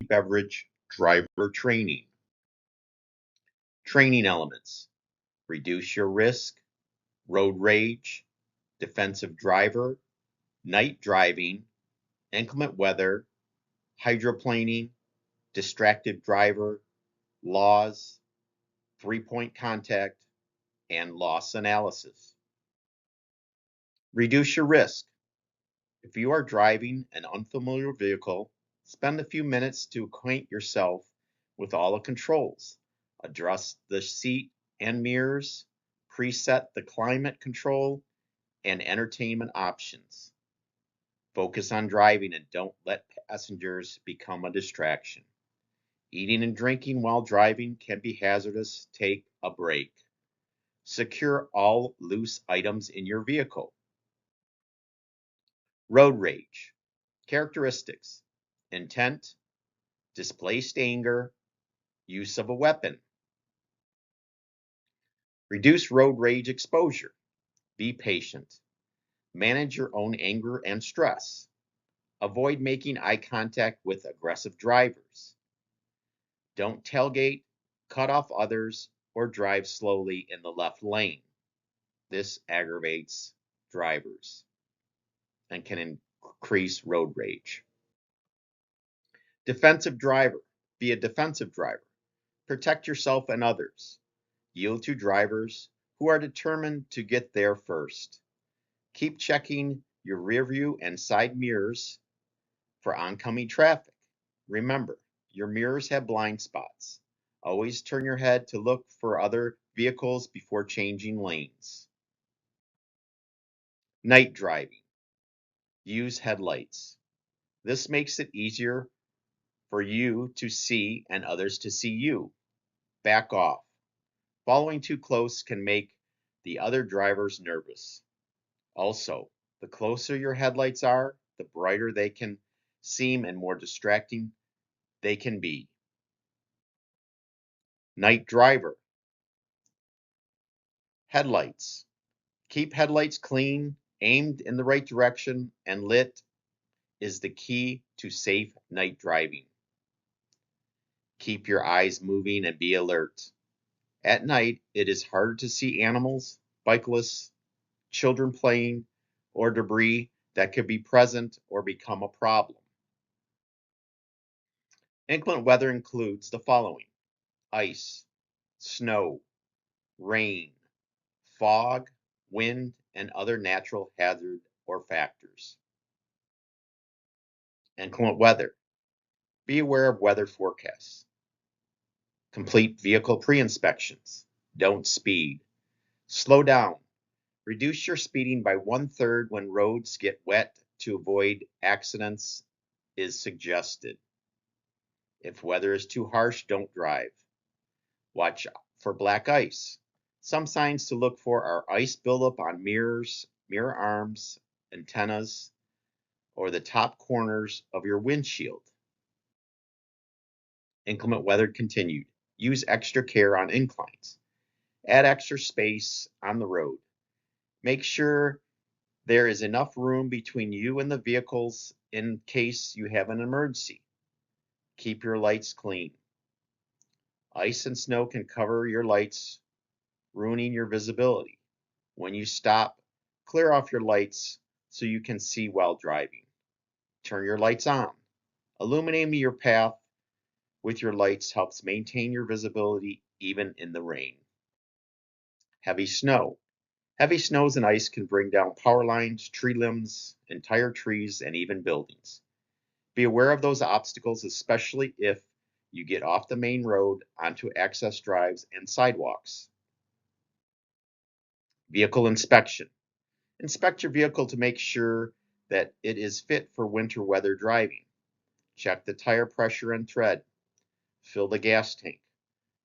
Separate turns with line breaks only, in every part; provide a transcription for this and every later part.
Beverage driver training. Training elements: reduce your risk, road rage, defensive driver, night driving, inclement weather, hydroplaning, distracted driver, laws, 3-point contact, and loss analysis. Reduce your risk. If you are driving an unfamiliar vehicle, spend a few minutes to acquaint yourself with all the controls. Adjust the seat and mirrors, preset the climate control, and entertainment options. Focus on driving and don't let passengers become a distraction. Eating and drinking while driving can be hazardous. Take a break. Secure all loose items in your vehicle. Road rage. Characteristics: intent, displaced anger, use of a weapon. Reduce road rage exposure. Be patient. Manage your own anger and stress. Avoid making eye contact with aggressive drivers. Don't tailgate, cut off others, or drive slowly in the left lane. This aggravates drivers and can increase road rage. Defensive driver. Be a defensive driver. Protect yourself and others. Yield to drivers who are determined to get there first. Keep checking your rearview and side mirrors for oncoming traffic. Remember, your mirrors have blind spots. Always turn your head to look for other vehicles before changing lanes. Night driving. Use headlights. This makes it easier for you to see and others to see you. Back off. Following too close can make the other drivers nervous. Also, the closer your headlights are, the brighter they can seem and more distracting they can be. Night driver. Headlights. Keep headlights clean, aimed in the right direction, and lit is the key to safe night driving. Keep your eyes moving and be alert. At night, it is harder to see animals, cyclists, children playing, or debris that could be present or become a problem. Inclement weather includes the following: ice, snow, rain, fog, wind, and other natural hazard or factors. Inclement weather. Be aware of weather forecasts. Complete vehicle pre-inspections. Don't speed. Slow down. Reduce your speeding by 1/3 when roads get wet to avoid accidents is suggested. If weather is too harsh, don't drive. Watch for black ice. Some signs to look for are ice buildup on mirrors, mirror arms, antennas, or the top corners of your windshield. Inclement weather continued. Use extra care on inclines. Add extra space on the road. Make sure there is enough room between you and the vehicles in case you have an emergency. Keep your lights clean. Ice and snow can cover your lights, ruining your visibility. When you stop, clear off your lights so you can see while driving. Turn your lights on. Illuminating your path with your lights helps maintain your visibility even in the rain. Heavy snow. Heavy snows and ice can bring down power lines, tree limbs, entire trees, and even buildings. Be aware of those obstacles, especially if you get off the main road onto access drives and sidewalks. Vehicle inspection. Inspect your vehicle to make sure that it is fit for winter weather driving. Check the tire pressure and tread. Fill the gas tank.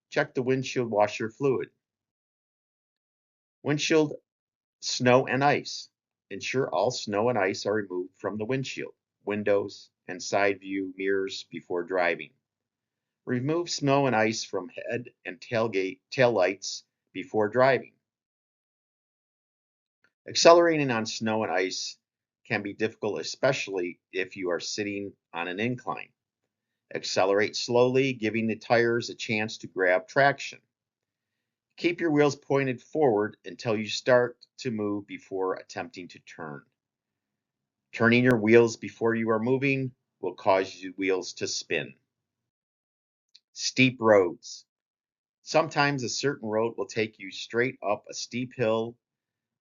Check the windshield washer fluid. Windshield snow and ice. Ensure all snow and ice are removed from the windshield, windows, and side view mirrors before driving. Remove snow and ice from head and tail lights before driving. Accelerating on snow and ice can be difficult, especially if you are sitting on an incline. Accelerate slowly, giving the tires a chance to grab traction. Keep your wheels pointed forward until you start to move before attempting to turn. Turning your wheels before you are moving will cause your wheels to spin. Steep roads. Sometimes a certain road will take you straight up a steep hill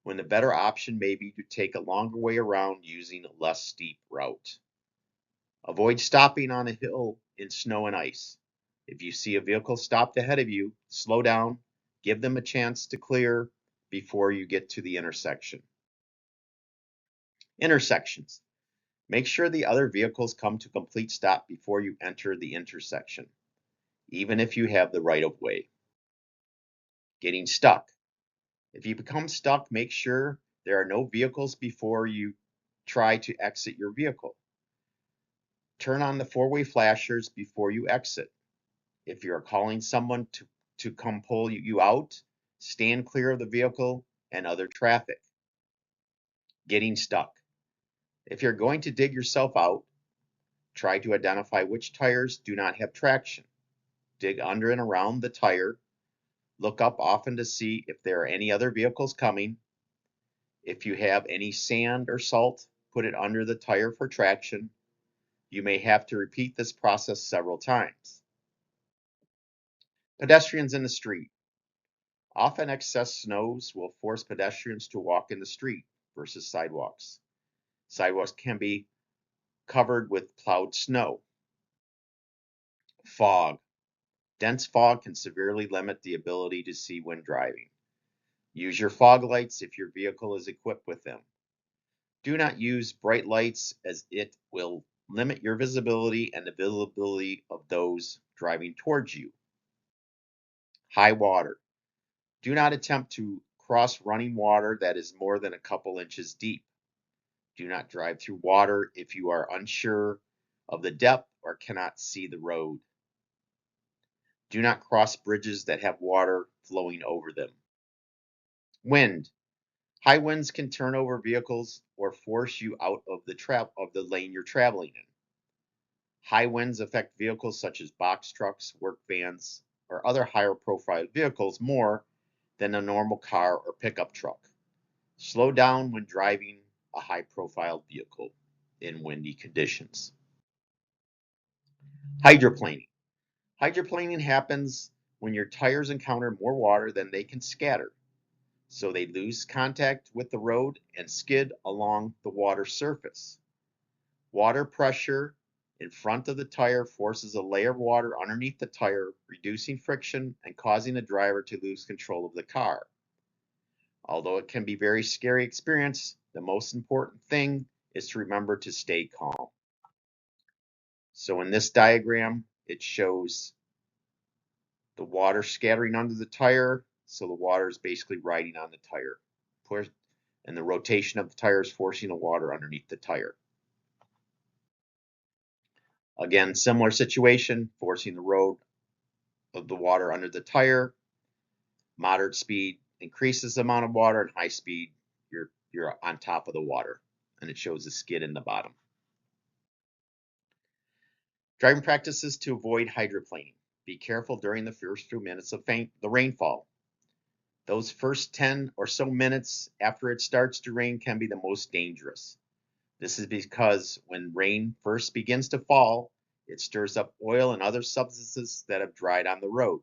when the better option may be to take a longer way around using a less steep route. Avoid stopping on a hill in snow and ice. If you see a vehicle stopped ahead of you, slow down, give them a chance to clear before you get to the intersection. Intersections. Make sure the other vehicles come to complete stop before you enter the intersection, even if you have the right of way. Getting stuck. If you become stuck, make sure there are no vehicles before you try to exit your vehicle. Turn on the four-way flashers before you exit. If you're calling someone to come pull you out, stand clear of the vehicle and other traffic. Getting stuck. If you're going to dig yourself out, try to identify which tires do not have traction. Dig under and around the tire. Look up often to see if there are any other vehicles coming. If you have any sand or salt, put it under the tire for traction. You may have to repeat this process several times. Pedestrians in the street. Often excess snows will force pedestrians to walk in the street versus sidewalks. Sidewalks can be covered with plowed snow. Fog. Dense fog can severely limit the ability to see when driving. Use your fog lights if your vehicle is equipped with them. Do not use bright lights as it will limit your visibility and the visibility of those driving towards you. High water. Do not attempt to cross running water that is more than a couple inches deep. Do not drive through water if you are unsure of the depth or cannot see the road. Do not cross bridges that have water flowing over them. Wind. High winds can turn over vehicles or force you out of the lane you're traveling in. High winds affect vehicles such as box trucks, work vans, or other higher profile vehicles more than a normal car or pickup truck. Slow down when driving a high profile vehicle in windy conditions. Hydroplaning. Hydroplaning happens when your tires encounter more water than they can scatter, so they lose contact with the road and skid along the water surface. Water pressure in front of the tire forces a layer of water underneath the tire, reducing friction and causing the driver to lose control of the car. Although it can be a very scary experience, the most important thing is to remember to stay calm. So in this diagram, it shows the water scattering under the tire. So the water is basically riding on the tire. And the rotation of the tire is forcing the water underneath the tire. Again, similar situation, forcing the road of the water under the tire. Moderate speed increases the amount of water, and high speed, you're on top of the water. And it shows the skid in the bottom. Driving practices to avoid hydroplaning. Be careful during the first few minutes of the rainfall. Those first 10 or so minutes after it starts to rain can be the most dangerous. This is because when rain first begins to fall, it stirs up oil and other substances that have dried on the road.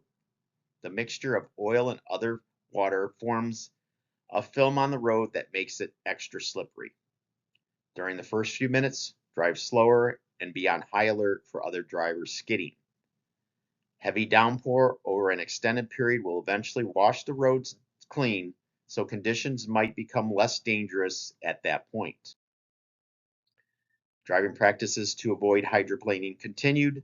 The mixture of oil and other water forms a film on the road that makes it extra slippery. During the first few minutes, drive slower and be on high alert for other drivers skidding. Heavy downpour over an extended period will eventually wash the roads clean, so conditions might become less dangerous at that point. Driving practices to avoid hydroplaning continued.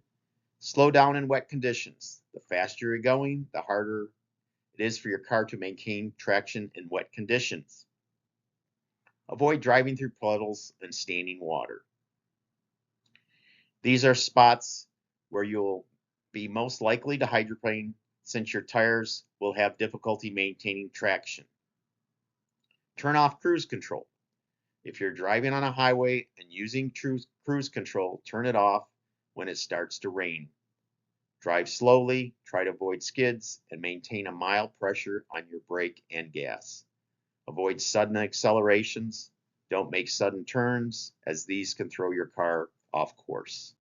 Slow down in wet conditions. The faster you're going, the harder it is for your car to maintain traction in wet conditions. Avoid driving through puddles and standing water. These are spots where you'll be most likely to hydroplane since your tires will have difficulty maintaining traction. Turn off cruise control. If you're driving on a highway and using cruise control, turn it off when it starts to rain. Drive slowly, try to avoid skids, and maintain a mild pressure on your brake and gas. Avoid sudden accelerations. Don't make sudden turns, as these can throw your car off course.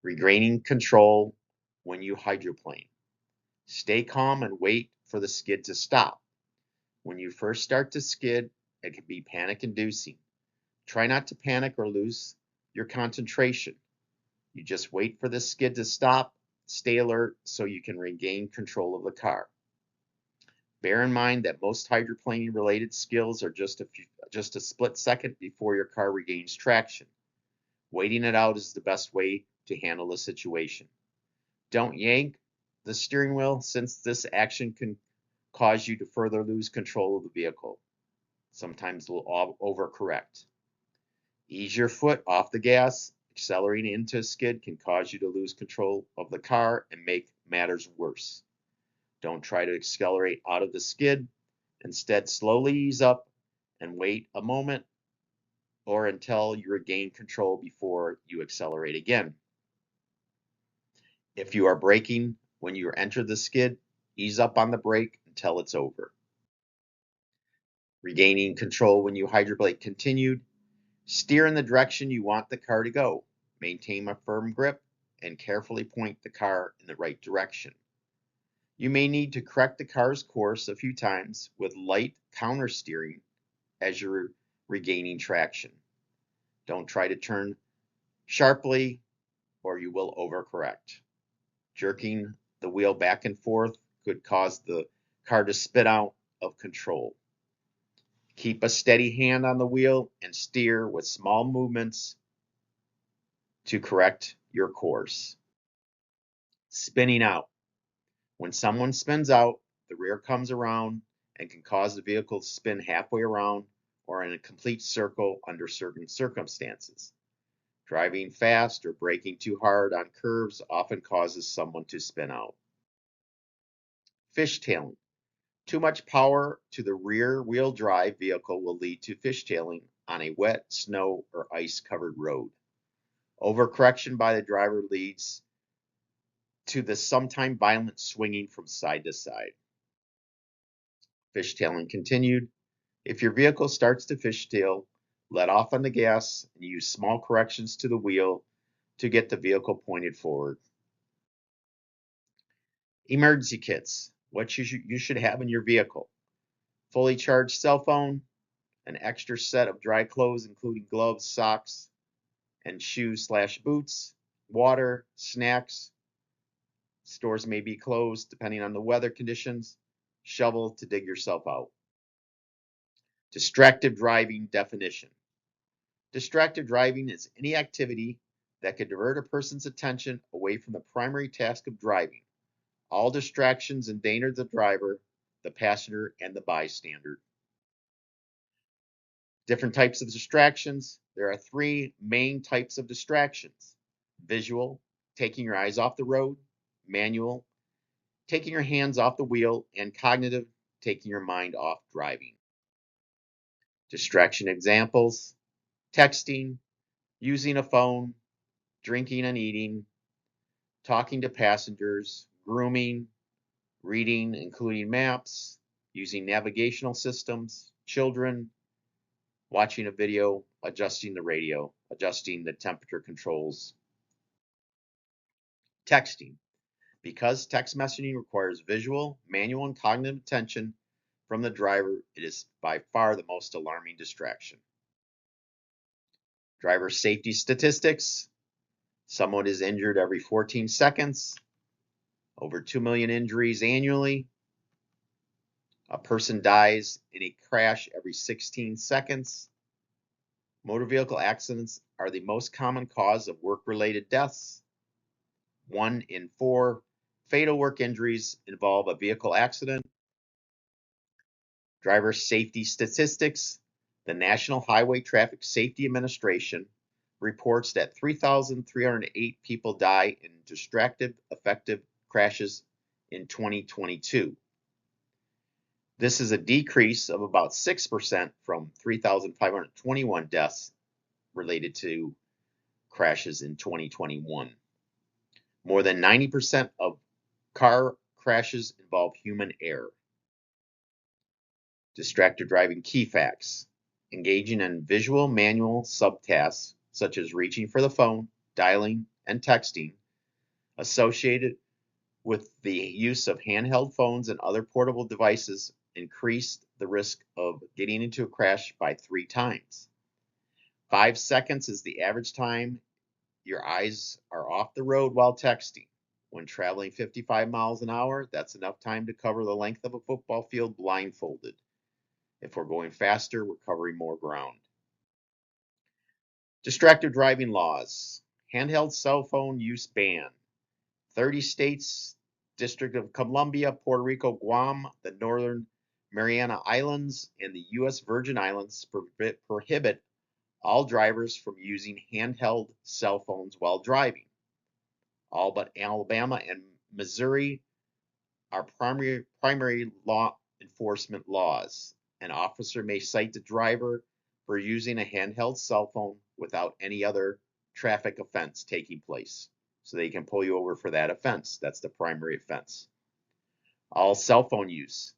Regaining control when you hydroplane. Stay calm and wait for the skid to stop. When you first start to skid, it can be panic inducing. Try not to panic or lose your concentration. You just wait for the skid to stop, stay alert so you can regain control of the car. Bear in mind that most hydroplaning related skills are just a split second before your car regains traction. Waiting it out is the best way to handle the situation. Don't yank the steering wheel, since this action can cause you to further lose control of the vehicle. Sometimes it'll overcorrect. Ease your foot off the gas. Accelerating into a skid can cause you to lose control of the car and make matters worse. Don't try to accelerate out of the skid. Instead, slowly ease up and wait a moment or until you regain control before you accelerate again. If you are braking when you enter the skid, ease up on the brake until it's over. Regaining control when you hydrobrake continued. Steer in the direction you want the car to go. Maintain a firm grip and carefully point the car in the right direction. You may need to correct the car's course a few times with light counter steering as you're regaining traction. Don't try to turn sharply or you will overcorrect. Jerking the wheel back and forth could cause the car to spin out of control. Keep a steady hand on the wheel and steer with small movements to correct your course. Spinning out. When someone spins out, the rear comes around and can cause the vehicle to spin halfway around or in a complete circle under certain circumstances. Driving fast or braking too hard on curves often causes someone to spin out. Fishtailing. Too much power to the rear wheel drive vehicle will lead to fishtailing on a wet, snow, or ice covered road. Overcorrection by the driver leads to the sometimes violent swinging from side to side. Fishtailing continued. If your vehicle starts to fishtail, let off on the gas and use small corrections to the wheel to get the vehicle pointed forward. Emergency kits. What you should have in your vehicle. Fully charged cell phone, an extra set of dry clothes including gloves, socks, and shoes/boots, water, snacks. Stores may be closed depending on the weather conditions. Shovel to dig yourself out. Distracted driving definition. Distracted driving is any activity that could divert a person's attention away from the primary task of driving. All distractions endanger the driver, the passenger, and the bystander. Different types of distractions. There are three main types of distractions: visual, taking your eyes off the road; manual, taking your hands off the wheel; and cognitive, taking your mind off driving. Distraction examples: texting, using a phone, drinking and eating, talking to passengers, grooming, reading, including maps, using navigational systems, children, watching a video, adjusting the radio, adjusting the temperature controls. Texting. Because text messaging requires visual, manual, and cognitive attention from the driver, it is by far the most alarming distraction. Driver safety statistics. Someone is injured every 14 seconds. Over 2 million injuries annually. A person dies in a crash every 16 seconds. Motor vehicle accidents are the most common cause of work-related deaths. 1 in 4 fatal work injuries involve a vehicle accident. Driver safety statistics. The National Highway Traffic Safety Administration reports that 3,308 people die in distracted affected crashes in 2022. This is a decrease of about 6% from 3,521 deaths related to crashes in 2021. More than 90% of car crashes involve human error. Distracted driving key facts. Engaging in visual manual subtasks such as reaching for the phone, dialing, and texting, associated with the use of handheld phones and other portable devices, increased the risk of getting into a crash by 3 times. 5 seconds is the average time your eyes are off the road while texting. When traveling 55 miles an hour, that's enough time to cover the length of a football field blindfolded. If we're going faster, we're covering more ground. Distracted driving laws. Handheld cell phone use ban. 30 states, District of Columbia, Puerto Rico, Guam, the Northern Mariana Islands, and the U.S. Virgin Islands prohibit all drivers from using handheld cell phones while driving. All but Alabama and Missouri are primary law enforcement laws. An officer may cite the driver for using a handheld cell phone without any other traffic offense taking place. So they can pull you over for that offense. That's the primary offense. All cell phone use.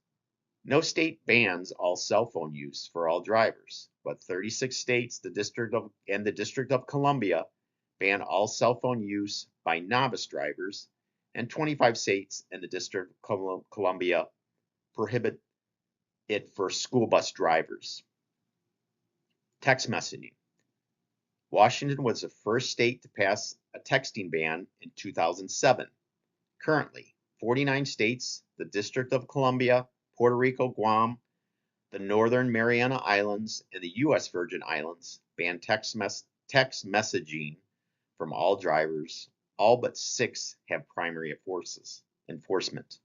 No state bans all cell phone use for all drivers, but 36 states, the District of Columbia ban all cell phone use by novice drivers, and 25 states and the District of Columbia prohibit it for school bus drivers. Text messaging. Washington was the first state to pass a texting ban in 2007. Currently, 49 states, the District of Columbia, Puerto Rico, Guam, the Northern Mariana Islands, and the U.S. Virgin Islands ban text messaging from all drivers. All but 6 have primary enforcement.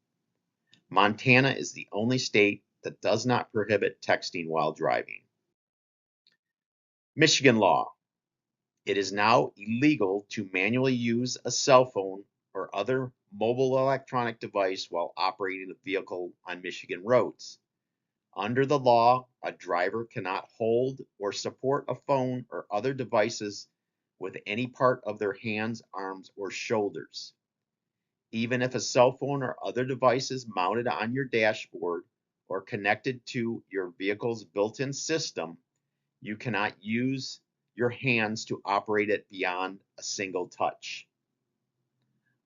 Montana is the only state that does not prohibit texting while driving. Michigan law. It is now illegal to manually use a cell phone or other mobile electronic device while operating a vehicle on Michigan roads. Under the law, a driver cannot hold or support a phone or other devices with any part of their hands, arms, or shoulders. Even if a cell phone or other device is mounted on your dashboard or connected to your vehicle's built-in system, you cannot use your hands to operate it beyond a single touch.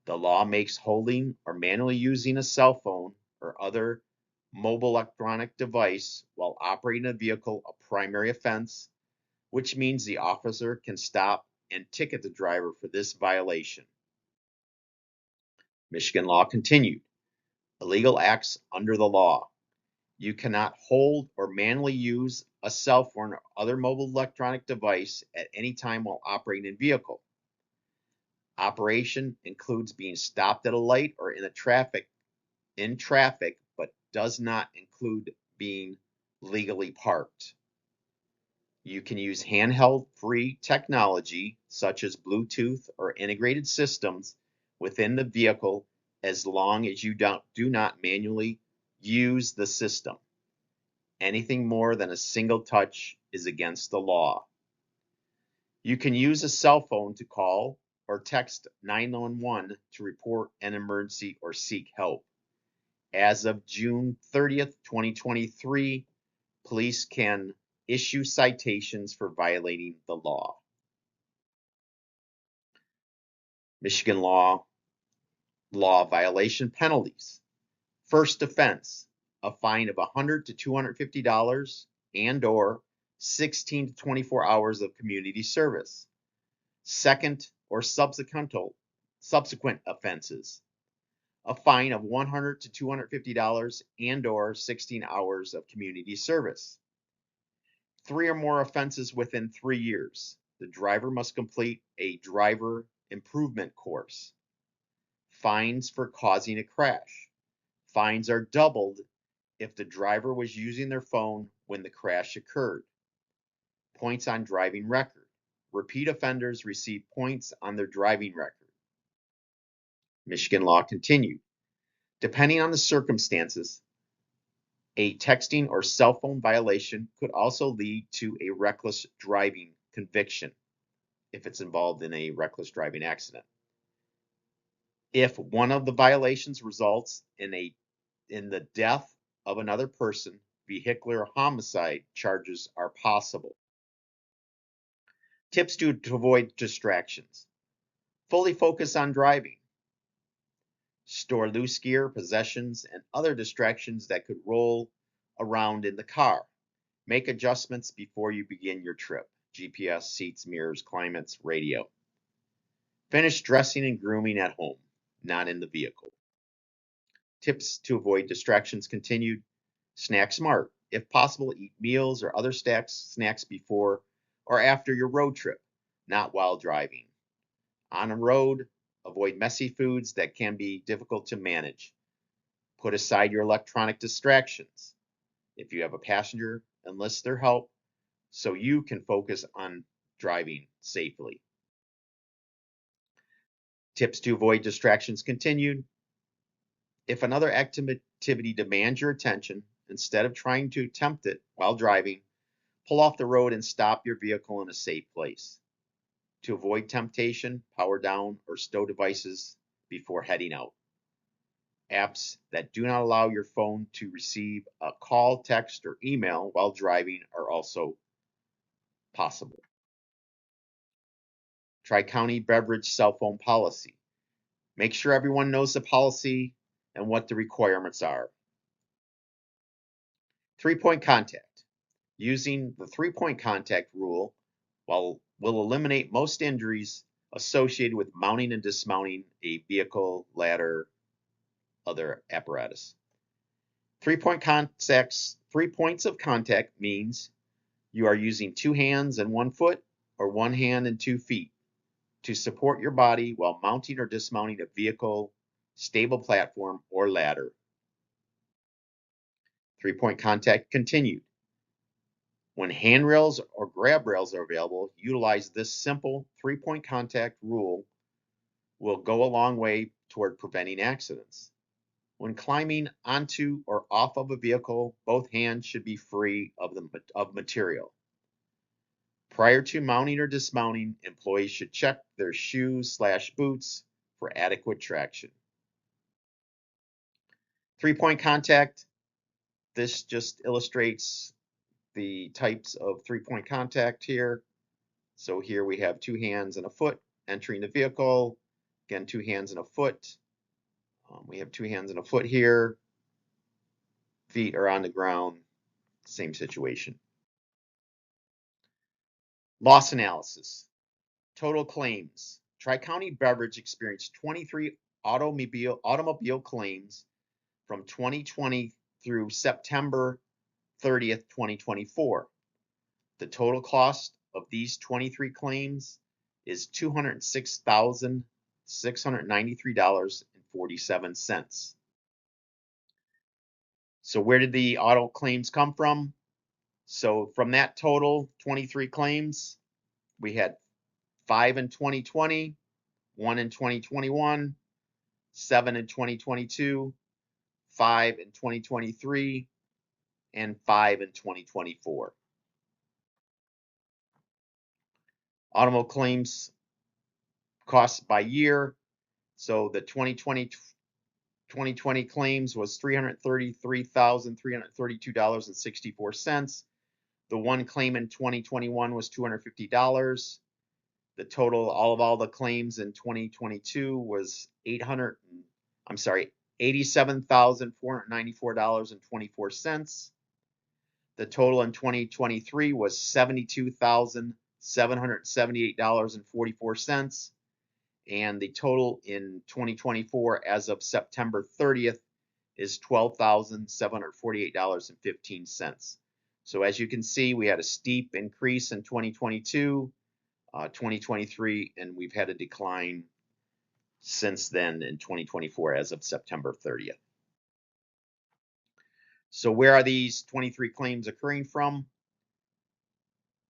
The law makes holding or manually using a cell phone or other mobile electronic device while operating a vehicle a primary offense, which means the officer can stop and ticket the driver for this violation. Michigan law continued. Illegal acts under the law. You cannot hold or manually use a cell phone or other mobile electronic device at any time while operating a vehicle. Operation includes being stopped at a light or in traffic, but does not include being legally parked. You can use handheld-free technology such as Bluetooth or integrated systems within the vehicle as long as you do not manually use the system. Anything more than a single touch is against the law. You can use a cell phone to call or text 911 to report an emergency or seek help. As of June 30th, 2023, police can issue citations for violating the law. Michigan law violation penalties. First offense, a fine of $100 to $250 and or 16 to 24 hours of community service. Second or subsequent offenses, a fine of $100 to $250 and or 16 hours of community service. 3 or more offenses within 3 years. The driver must complete a driver improvement course. Fines for causing a crash. Fines are doubled if the driver was using their phone when the crash occurred. Points on driving record. Repeat offenders receive points on their driving record. Michigan law continued. Depending on the circumstances, a texting or cell phone violation could also lead to a reckless driving conviction. if it's involved in a reckless driving accident. If one of the violations results in the death of another person, vehicular homicide charges are possible. Tips to avoid distractions. Fully focus on driving. Store loose gear, possessions, and other distractions that could roll around in the car. Make adjustments before you begin your trip. GPS, seats, mirrors, climates, radio. Finish dressing and grooming at home, not in the vehicle. Tips to avoid distractions continued. Snack smart. If possible, eat meals or other snacks before or after your road trip, not while driving. On a road, avoid messy foods that can be difficult to manage. Put aside your electronic distractions. If you have a passenger, enlist their help so you can focus on driving safely. Tips to avoid distractions continued. If another activity demands your attention, instead of trying to tempt it while driving, pull off the road and stop your vehicle in a safe place. To avoid temptation, power down or stow devices before heading out. Apps that do not allow your phone to receive a call, text, or email while driving are also possible. Tri-County Beverage cell phone policy. Make sure everyone knows the policy and what the requirements are. 3-point contact. Using the 3-point contact rule will eliminate most injuries associated with mounting and dismounting a vehicle, ladder, other apparatus. 3-point contacts, 3 points of contact means you are using 2 hands and 1 foot or 1 hand and 2 feet to support your body while mounting or dismounting a vehicle, stable platform, or ladder. 3-point contact continued. When handrails or grab rails are available, utilize this simple 3-point contact rule will go a long way toward preventing accidents. When climbing onto or off of a vehicle, both hands should be free of material. Prior to mounting or dismounting, employees should check their shoes/boots for adequate traction. 3-point contact. This just illustrates the types of 3-point contact here. So here we have 2 hands and a foot entering the vehicle. Again, 2 hands and a foot. We have 2 hands and a foot here. Feet are on the ground. Same situation. Loss analysis. Total claims. Tri-County Beverage experienced 23 automobile claims from 2020 through September 30th, 2024. The total cost of these 23 claims is $206,693.47. So where did the auto claims come from? So from that total 23 claims, we had 5 in 2020, 1 in 2021, 7 in 2022, 5 in 2023, and 5 in 2024. Automobile claims costs by year. So the 2020 claims was $333,332.64. The one claim in 2021 was $250. The total, all the claims in 2022 was $87,494.24. The total in 2023 was $72,778.44. And the total in 2024 as of September 30th is $12,748.15. So as you can see, we had a steep increase in 2022, 2023, and we've had a decline since then in 2024 as of September 30th. So where are these 23 claims occurring from?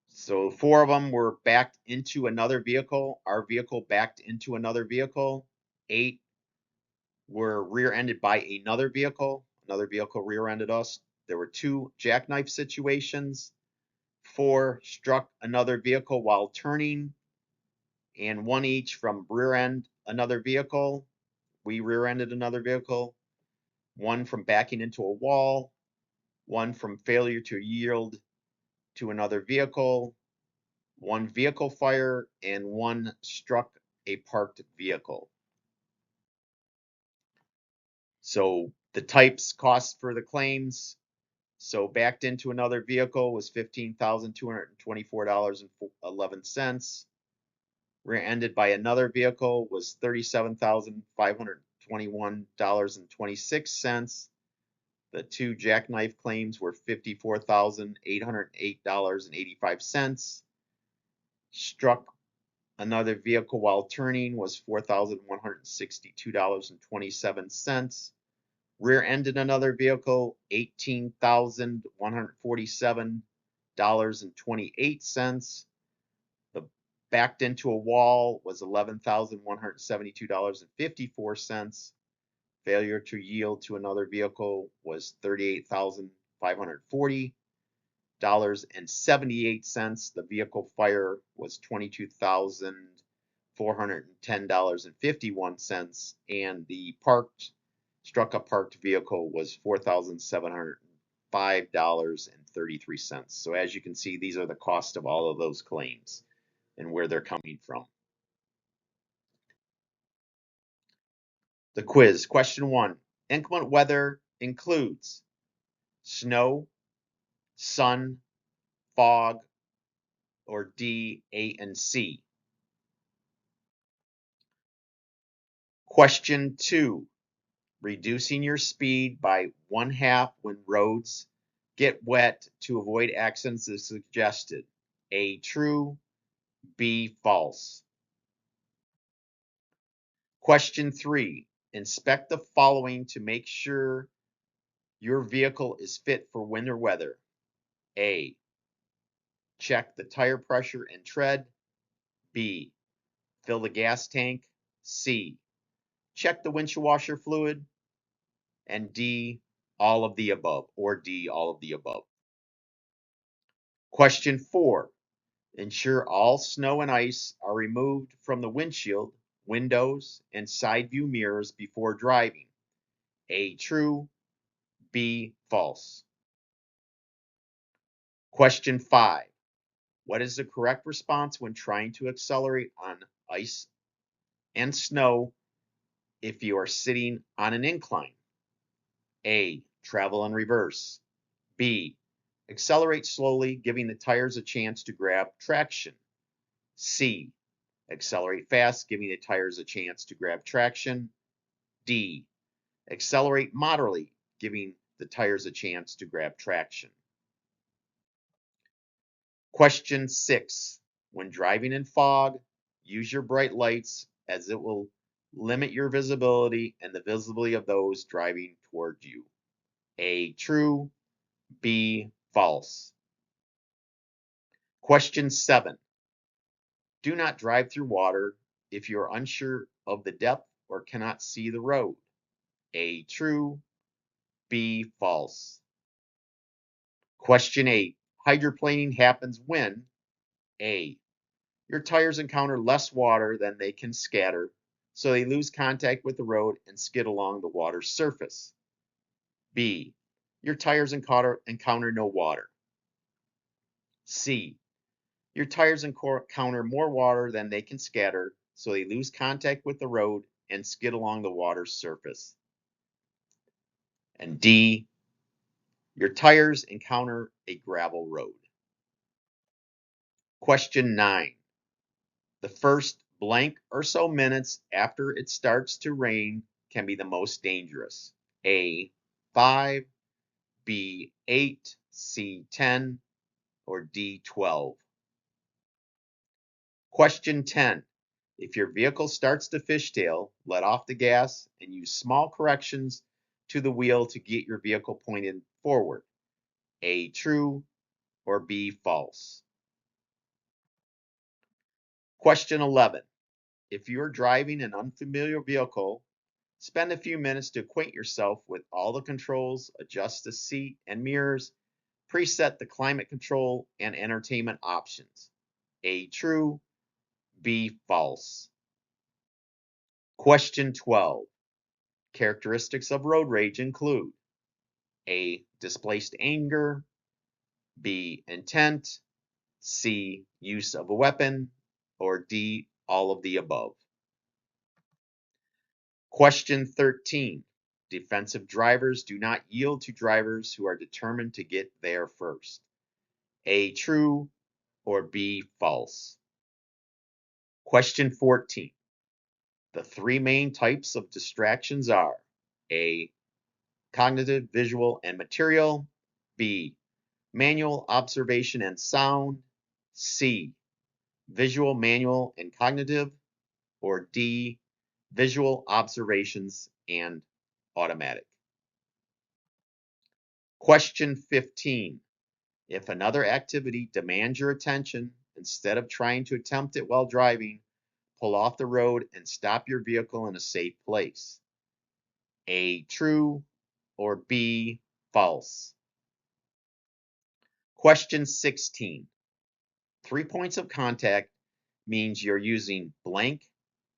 So 4 of them were backed into another vehicle. Our vehicle backed into another vehicle. 8 were rear-ended by another vehicle. Another vehicle rear-ended us. There were 2 jackknife situations. 4 struck another vehicle while turning. and one each from rear end another vehicle. We rear-ended another vehicle. One from backing into a wall. One from failure to yield to another vehicle. One vehicle fire, and one struck a parked vehicle. So the types cost for the claims. So backed into another vehicle was $15,224.11. Rear-ended by another vehicle was $37,521.26. The two jackknife claims were $54,808.85. Struck another vehicle while turning was $4,162.27. Rear-ended another vehicle, $18,147.28. The backed into a wall was $11,172.54. Failure to yield to another vehicle was $38,540.78. The vehicle fire was $22,410.51. And the struck a parked vehicle was $4,705.33. So as you can see, these are the cost of all of those claims and where they're coming from. The quiz, question 1. Inclement weather includes snow, sun, fog, or D, A, and C. Question 2. Reducing your speed by 1/2 when roads get wet to avoid accidents is suggested. A, true, B, false. Question 3. Inspect the following to make sure your vehicle is fit for winter weather. A, check the tire pressure and tread. B, fill the gas tank. C, check the windshield washer fluid. And D, all of the above, or D, all of the above. Question 4. Ensure all snow and ice are removed from the windshield, windows, and side view mirrors before driving. A, true. B, false. Question 5. What is the correct response when trying to accelerate on ice and snow if you are sitting on an incline? A, travel in reverse. B, accelerate slowly, giving the tires a chance to grab traction. C, accelerate fast, giving the tires a chance to grab traction. D, accelerate moderately, giving the tires a chance to grab traction. Question 6. When driving in fog, use your bright lights as it will limit your visibility and the visibility of those driving toward you. A, true. B, false. Question 7. Do not drive through water if you are unsure of the depth or cannot see the road. A, true. B, false. Question 8. Hydroplaning happens when A, your tires encounter less water than they can scatter, so they lose contact with the road and skid along the water's surface. B, your tires encounter no water. C, your tires encounter more water than they can scatter, so they lose contact with the road and skid along the water's surface. And D, your tires encounter a gravel road. Question 9. The first blank or so minutes after it starts to rain can be the most dangerous. A, 5, B, 8, C, 10, or D, 12. Question 10. If your vehicle starts to fishtail, let off the gas and use small corrections to the wheel to get your vehicle pointed forward. A, true, or B, false. Question 11. If you are driving an unfamiliar vehicle, spend a few minutes to acquaint yourself with all the controls, adjust the seat and mirrors, preset the climate control and entertainment options. A, true. B, false. Question 12. Characteristics of road rage include A, displaced anger, B, intent, C, use of a weapon, or D, all of the above. Question 13. Defensive drivers do not yield to drivers who are determined to get there first. A, true, or B, false. Question 14. The three main types of distractions are A, cognitive, visual, and material, B, manual, observation, and sound, C, visual, manual, and cognitive, or D, visual, observations, and automatic. Question 15. If another activity demands your attention, instead of trying to attempt it while driving, pull off the road and stop your vehicle in a safe place. A, true, or B, false. Question 16. 3 points of contact means you're using blank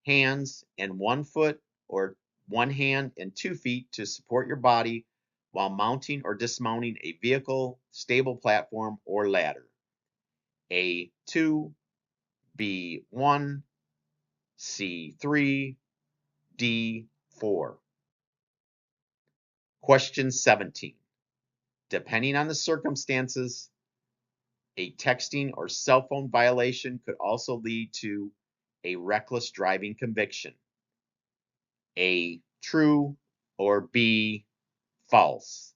hands and 1 foot or 1 hand and 2 feet to support your body while mounting or dismounting a vehicle, stable platform, or ladder. A, 2, B, 1, C, 3, D, 4. Question 17. Depending on the circumstances, a texting or cell phone violation could also lead to a reckless driving conviction. A, true, or B, false.